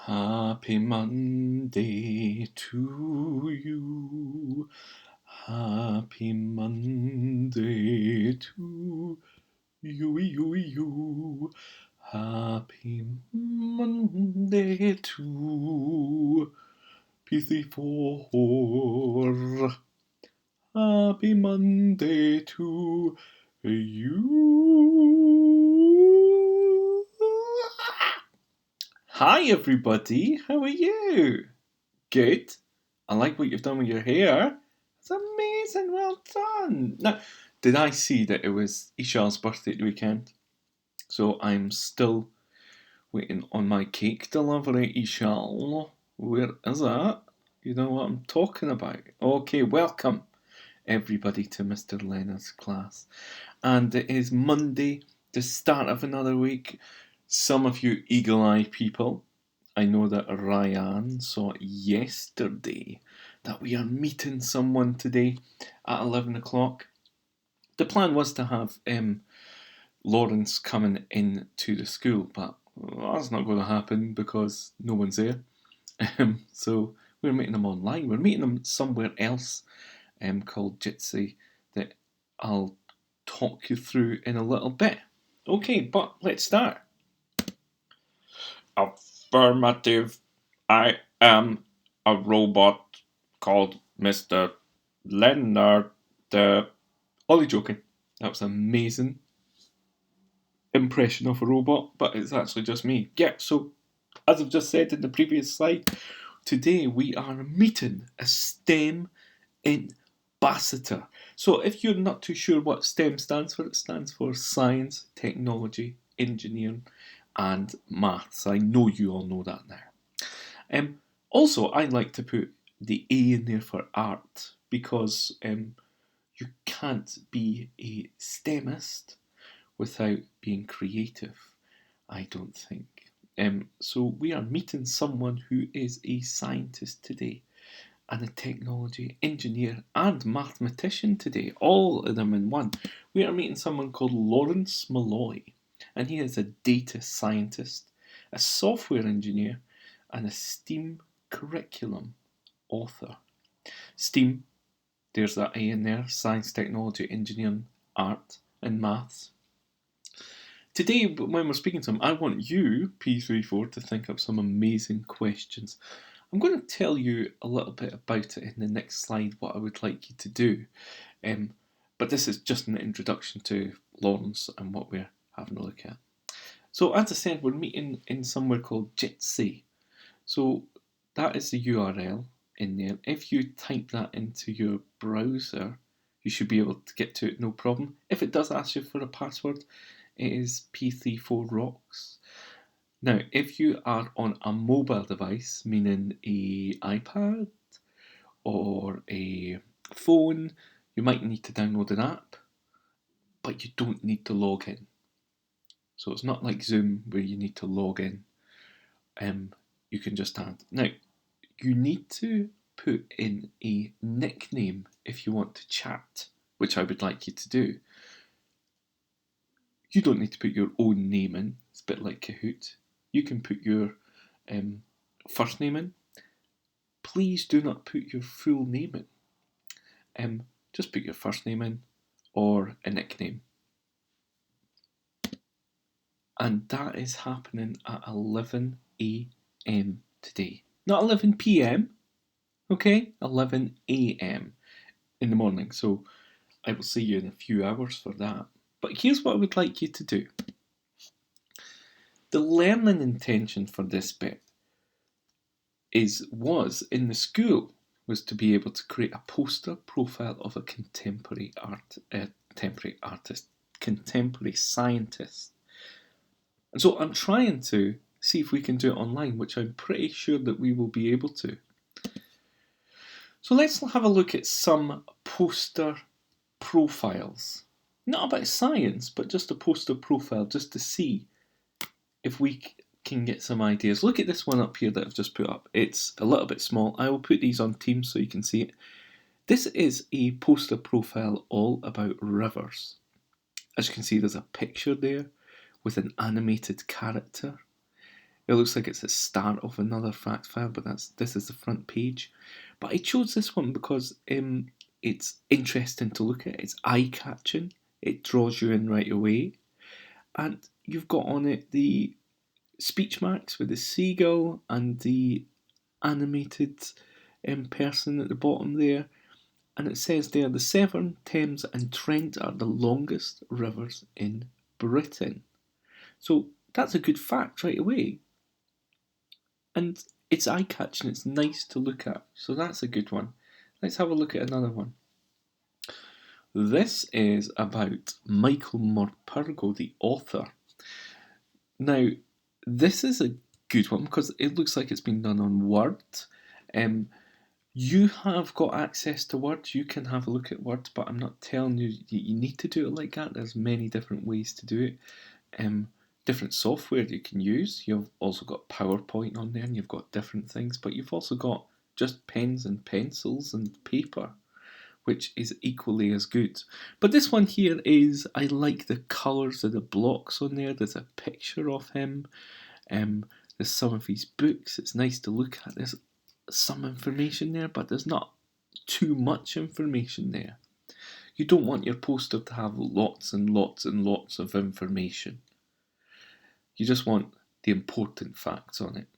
Happy Monday to you. Happy Monday to you. Happy Monday to P34. Happy Monday to you. Hi everybody, how are you? Good. I like what you've done with your hair. It's amazing, well done. Now, did I see that it was Ishal's birthday at the weekend? So I'm still waiting on my cake delivery, Ishal. Where is that? You know what I'm talking about. Okay, welcome everybody to Mr. Leonard's class. And it is Monday, the start of another week. Some of you eagle-eye people, I know that Ryan saw yesterday that we are meeting someone today at 11 o'clock. The plan was to have Lawrence coming in to the school, but that's not going to happen because no one's there. So we're meeting them online. We're meeting them somewhere else called Jitsi that I'll talk you through in a little bit. Okay, but let's start. Affirmative. I am a robot called Mr. Leonard. Only joking. That was an amazing impression of a robot, but it's actually just me. Yeah, so as I've just said in the previous slide, today we are meeting a STEM ambassador. So if you're not too sure what STEM stands for, it stands for science, technology, engineering, and maths. I know you all know that now. Also, I like to put the A in there for art because you can't be a STEMist without being creative, I don't think. So we are meeting someone who is a scientist today, and a technology engineer and mathematician today, all of them in one. We are meeting someone called Lawrence Malloy, and he is a data scientist, a software engineer, and a STEAM curriculum author. STEAM, there's that A in there, science, technology, engineering, art, and maths. Today, when we're speaking to him, I want you, P34, to think up some amazing questions. I'm going to tell you a little bit about it in the next slide, what I would like you to do. But this is just an introduction to Lawrence and what we're having a look at. So as I said, we're meeting in somewhere called Jitsi. So that is the URL in there. If you type that into your browser, you should be able to get to it no problem. If it does ask you for a password, it is P34Rocks. Now, if you are on a mobile device, meaning an iPad or a phone, you might need to download an app, but you don't need to log in. So it's not like Zoom where you need to log in. You can just add. Now, you need to put in a nickname if you want to chat, which I would like you to do. You don't need to put your own name in. It's a bit like Kahoot. You can put your first name in. Please do not put your full name in. Just put your first name in or a nickname. And that is happening at 11 a.m. today. Not 11 p.m., okay? 11 a.m. in the morning. So I will see you in a few hours for that. But here's what I would like you to do. The learning intention for this bit was in the school was to be able to create a poster profile of a contemporary scientist. And so I'm trying to see if we can do it online, which I'm pretty sure that we will be able to. So let's have a look at some poster profiles. Not about science, but just a poster profile, just to see if we can get some ideas. Look at this one up here that I've just put up. It's a little bit small. I will put these on Teams so you can see it. This is a poster profile all about rivers. As you can see, there's a picture there with an animated character. It looks like it's the start of another fact file, but this is the front page. But I chose this one because it's interesting to look at. It's eye-catching. It draws you in right away. And you've got on it the speech marks with the seagull and the animated person at the bottom there. And it says there, the Severn, Thames and Trent are the longest rivers in Britain. So that's a good fact right away. And it's eye-catching, it's nice to look at. So that's a good one. Let's have a look at another one. This is about Michael Morpurgo, the author. Now, this is a good one because it looks like it's been done on Word. You have got access to Word, you can have a look at Word, but I'm not telling you you need to do it like that. There's many different ways to do it. Different software you can use. You've also got PowerPoint on there and you've got different things, but you've also got just pens and pencils and paper, which is equally as good. But this one here is, I like the colours of the blocks on there. There's a picture of him. There's some of his books. It's nice to look at. There's some information there, but there's not too much information there. You don't want your poster to have lots and lots and lots of information. You just want the important facts on it.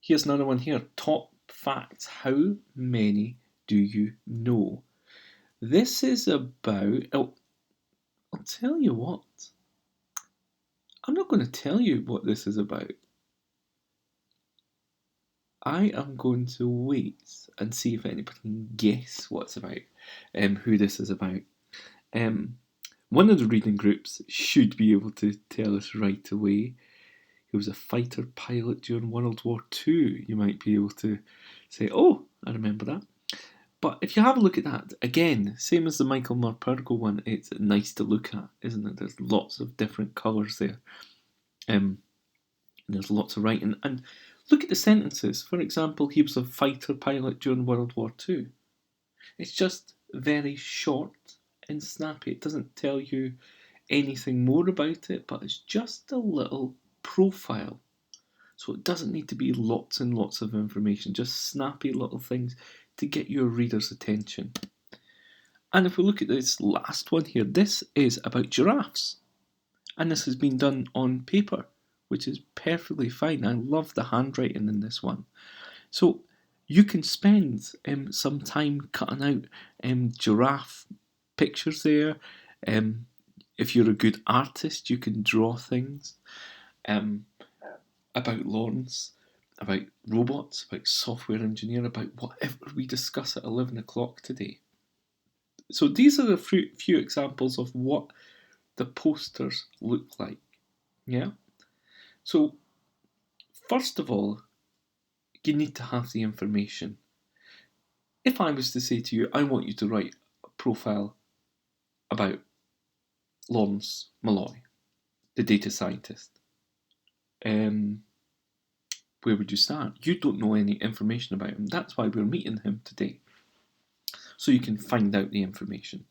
Here's another one here. Top facts. How many do you know? This is about... Oh, I'll tell you what. I'm not going to tell you what this is about. I am going to wait and see if anybody can guess what it's about, who this is about. One of the reading groups should be able to tell us right away. He was a fighter pilot during World War II. You might be able to say, oh, I remember that. But if you have a look at that, again, same as the Michael Morpurgo one, it's nice to look at, isn't it? There's lots of different colours there. There's lots of writing. And look at the sentences. For example, he was a fighter pilot during World War II. It's just very short and snappy. It doesn't tell you anything more about it, but it's just a little profile. So it doesn't need to be lots and lots of information, just snappy little things to get your reader's attention. And if we look at this last one here, this is about giraffes. And this has been done on paper, which is perfectly fine. I love the handwriting in this one. So you can spend some time cutting out giraffe pictures there. If you're a good artist, you can draw things about lawns, about robots, about software engineer, about whatever we discuss at 11 o'clock today. So these are the few examples of what the posters look like. Yeah. So first of all, you need to have the information. If I was to say to you, I want you to write a profile about Lawrence Malloy, the data scientist, where would you start? You don't know any information about him. That's why we're meeting him today. So you can find out the information.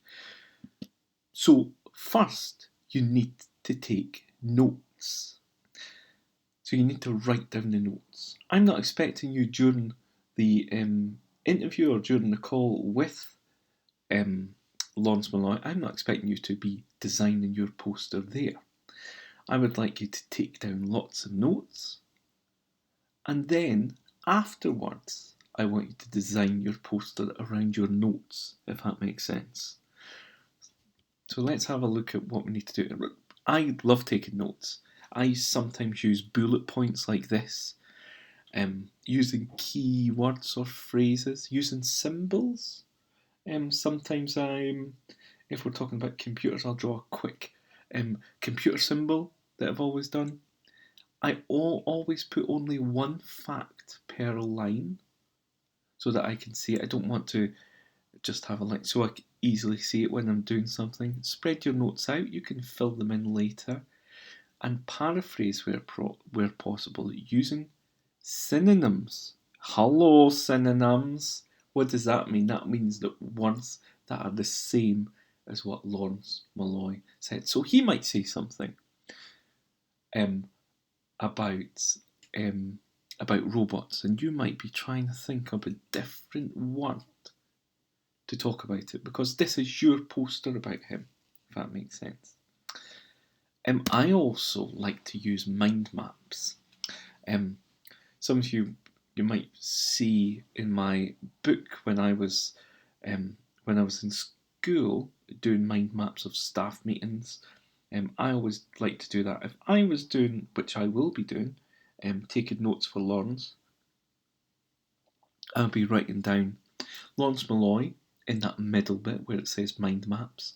So first, you need to take notes. So you need to write down the notes. I'm not expecting you during the interview or during the call with Lawrence Malloy, I'm not expecting you to be designing your poster there. I would like you to take down lots of notes, and then afterwards I want you to design your poster around your notes, if that makes sense. So let's have a look at what we need to do. I love taking notes. I sometimes use bullet points like this, using keywords or phrases, using symbols. Sometimes if we're talking about computers, I'll draw a quick computer symbol that I've always done. I always put only one fact per line so that I can see it. I don't want to just have a line so I can easily see it when I'm doing something. Spread your notes out. You can fill them in later. And paraphrase where possible using synonyms. Hello, synonyms. What does that mean? That means that words that are the same as what Lawrence Malloy said. So he might say something about robots, and you might be trying to think of a different word to talk about it, because this is your poster about him, if that makes sense. I also like to use mind maps. Some of you might see in my book when I was in school doing mind maps of staff meetings. I always like to do that. If I was doing, which I will be doing, taking notes for Lawrence, I'll be writing down Lawrence Malloy in that middle bit where it says mind maps,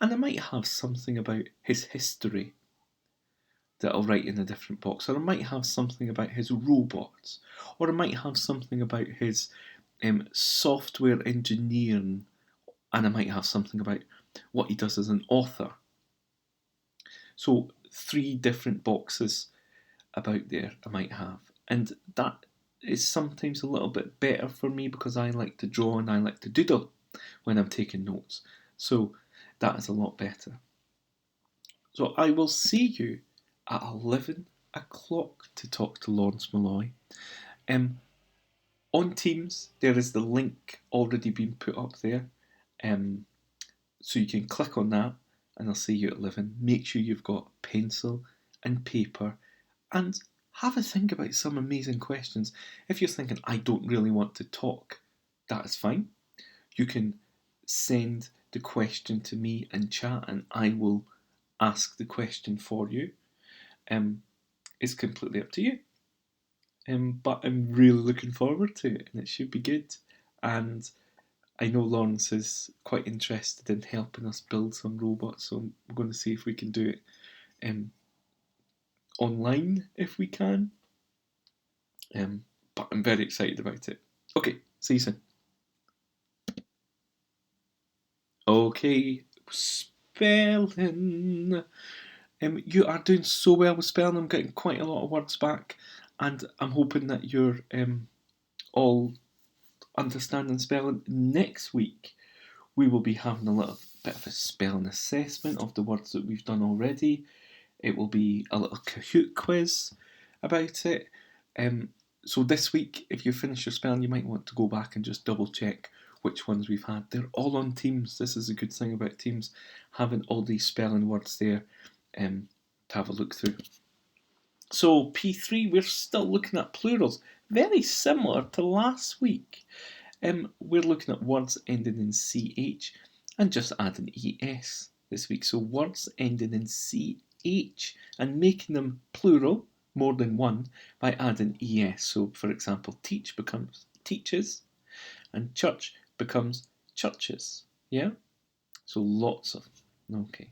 and I might have something about his history that I'll write in a different box, or I might have something about his robots, or I might have something about his software engineering, and I might have something about what he does as an author. So 3 different boxes about there I might have, and that is sometimes a little bit better for me because I like to draw and I like to doodle when I'm taking notes, so that is a lot better. So I will see you at 11 o'clock to talk to Lawrence Malloy. On Teams, there is the link already been put up there, so you can click on that and I'll see you at 11. Make sure you've got pencil and paper and have a think about some amazing questions. If you're thinking, I don't really want to talk, that is fine. You can send the question to me in chat and I will ask the question for you. It's completely up to you. But I'm really looking forward to it and it should be good. And I know Lawrence is quite interested in helping us build some robots, so we're going to see if we can do it online if we can. But I'm very excited about it. Okay, see you soon. Okay, spelling. You are doing so well with spelling. I'm getting quite a lot of words back, and I'm hoping that you're all understanding spelling. Next week, we will be having a little bit of a spelling assessment of the words that we've done already. It will be a little Kahoot quiz about it. So this week, if you finish your spelling, you might want to go back and just double check which ones we've had. They're all on Teams. This is a good thing about Teams, having all these spelling words there to have a look through. So P3, we're still looking at plurals, very similar to last week. We're looking at words ending in CH and just adding ES this week. So words ending in CH and making them plural, more than one, by adding ES. So for example, teach becomes teaches and church becomes churches. Yeah? So lots of, okay.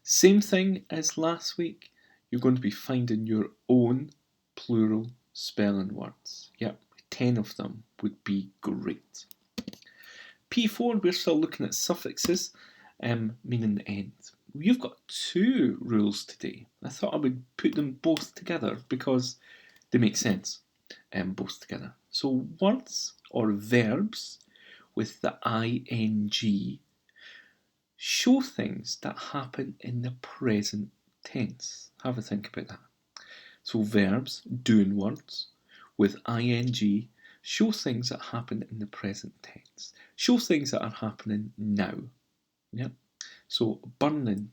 Same thing as last week. You're going to be finding your own plural spelling words. Yep, 10 of them would be great. P4, we're still looking at suffixes, meaning the end. You've got 2 rules today. I thought I would put them both together because they make sense, both together. So words or verbs with the ing show things that happen in the present tense. Have a think about that. So verbs, doing words, with ing, show things that happen in the present tense. Show things that are happening now. Yeah. So burning,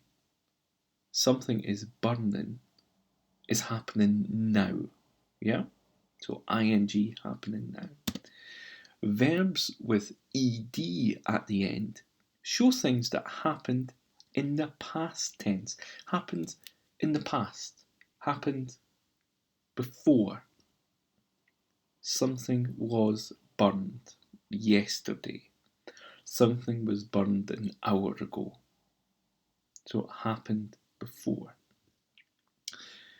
something is burning, is happening now. Yeah. So ing happening now. Verbs with ed at the end show things that happened in the past tense. Happened in the past. Happened before. Something was burned yesterday. Something was burned an hour ago. So it happened before.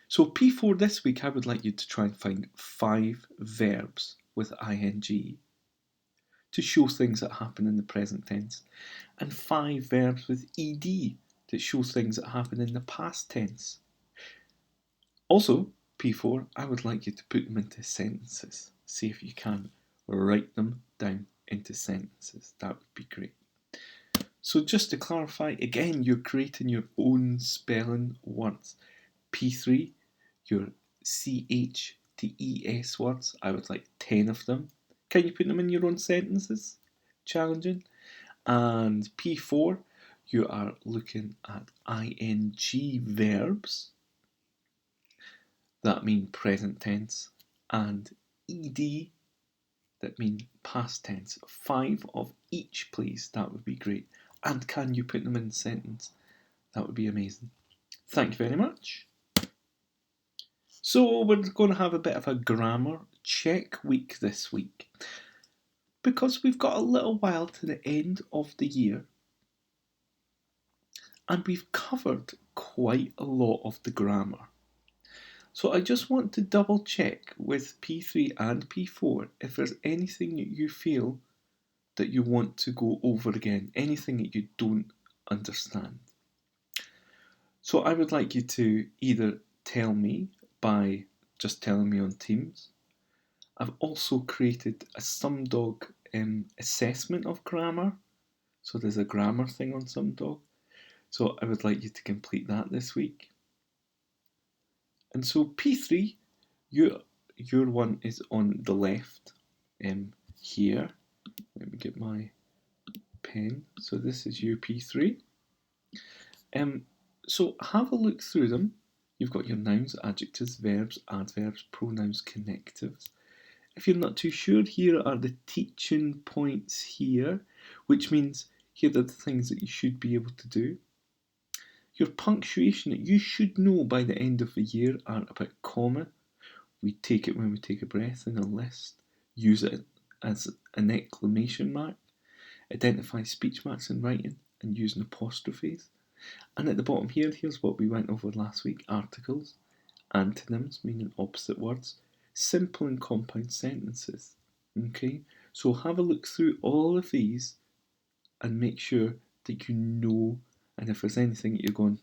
So P4 this week, I would like you to try and find 5 verbs with ing to show things that happen in the present tense, and 5 verbs with ed that show things that happen in the past tense. Also, P4, I would like you to put them into sentences. See if you can write them down into sentences. That would be great. So just to clarify, again, you're creating your own spelling words. P3, your CH to ES words. I would like 10 of them. Can you put them in your own sentences? Challenging. And P4, you are looking at ing verbs that mean present tense, and ed that mean past tense. 5 of each, please. That would be great. And can you put them in a sentence? That would be amazing. Thank you very much. So we're going to have a bit of a grammar check week this week, because we've got a little while to the end of the year, and we've covered quite a lot of the grammar. So I just want to double check with P3 and P4 if there's anything that you feel that you want to go over again, anything that you don't understand. So I would like you to either tell me by just telling me on Teams. I've also created a SumDog assessment of grammar. So there's a grammar thing on SumDog. So I would like you to complete that this week. And so P3, your one is on the left here. Let me get my pen. So this is you, P3. So have a look through them. You've got your nouns, adjectives, verbs, adverbs, pronouns, connectives. If you're not too sure, here are the teaching points here, which means here are the things that you should be able to do. Your punctuation that you should know by the end of the year are about comma. We take it when we take a breath in a list. Use it as an exclamation mark. Identify speech marks in writing and using apostrophes. And at the bottom here, here's what we went over last week. Articles, antonyms, meaning opposite words, simple and compound sentences. Okay, so have a look through all of these and make sure that you know, and if there's anything that you're going,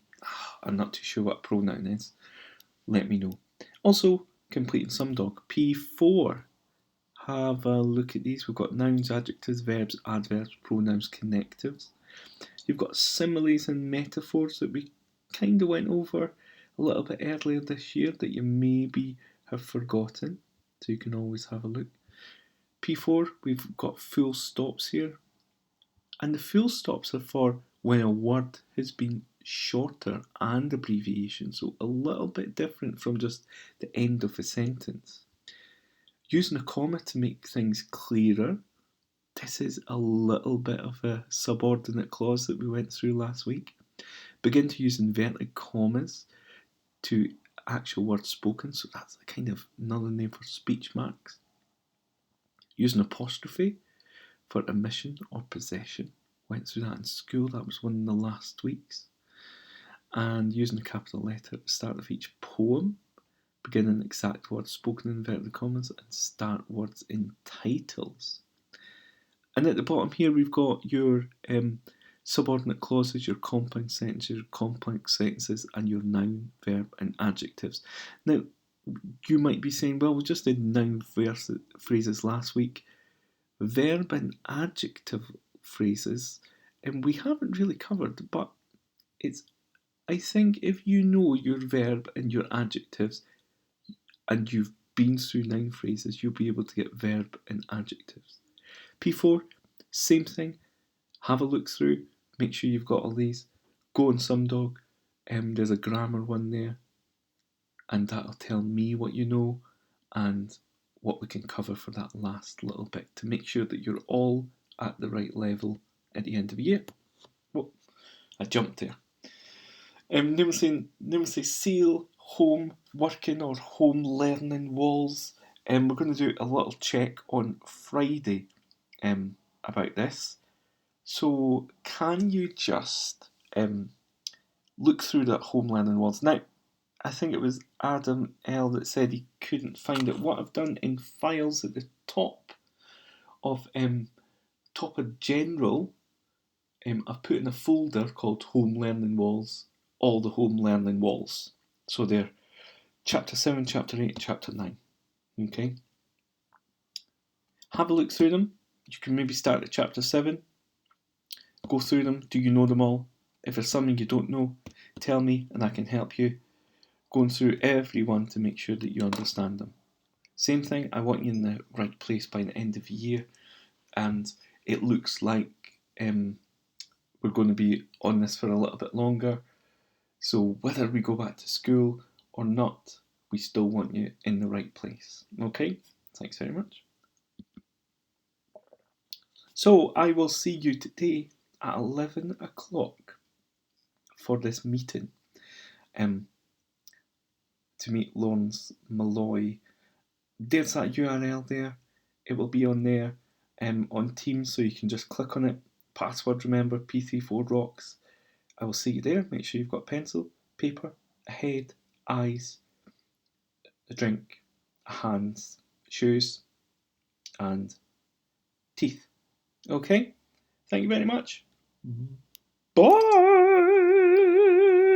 I'm not too sure what a pronoun is, let me know. Also, completing SumDog. P4. Have a look at these. We've got nouns, adjectives, verbs, adverbs, pronouns, connectives. You've got similes and metaphors that we kind of went over a little bit earlier this year that you maybe have forgotten, so you can always have a look. P4, we've got full stops here, and the full stops are for when a word has been shorter and abbreviation, so a little bit different from just the end of a sentence. Using a comma to make things clearer. This is a little bit of a subordinate clause that we went through last week. Begin to use inverted commas to actual words spoken, so that's a kind of another name for speech marks. Use an apostrophe for omission or possession. Went through that in school, that was one of the last weeks. And using a capital letter at the start of each poem. Begin an exact word spoken in inverted commas and start words in titles. And at the bottom here, we've got your subordinate clauses, your compound sentences, your complex sentences, and your noun, verb, and adjectives. Now, you might be saying, well, we just did noun phrases last week. Verb and adjective phrases, and we haven't really covered, but I think if you know your verb and your adjectives, and you've been through noun phrases, you'll be able to get verb and adjectives. P4, same thing. Have a look through. Make sure you've got all these. Go on SumDog. There's a grammar one there, and that'll tell me what you know and what we can cover for that last little bit to make sure that you're all at the right level at the end of the year. Whoa, I jumped there. They were say seal, home, working or home learning walls. We're going to do a little check on Friday about this. So can you just look through that home learning walls? Now, I think it was Adam L that said he couldn't find it. What I've done in files at the top of general, I've put in a folder called home learning walls, all the home learning walls. So they're chapter 7, chapter 8, chapter 9. Okay. Have a look through them. You can maybe start at chapter 7. Go through them. Do you know them all? If there's something you don't know, tell me and I can help you. going through everyone to make sure that you understand them. Same thing, I want you in the right place by the end of the year, and it looks like we're going to be on this for a little bit longer. So whether we go back to school or not, we still want you in the right place. Okay? Thanks very much. So I will see you today at 11 o'clock for this meeting to meet Lawrence Malloy. There's that URL there. It will be on there on Teams, so you can just click on it. Password, remember, P34Rocks. I will see you there. Make sure you've got a pencil, paper, a head, eyes, a drink, hands, shoes, and teeth. Okay? Thank you very much. Bye!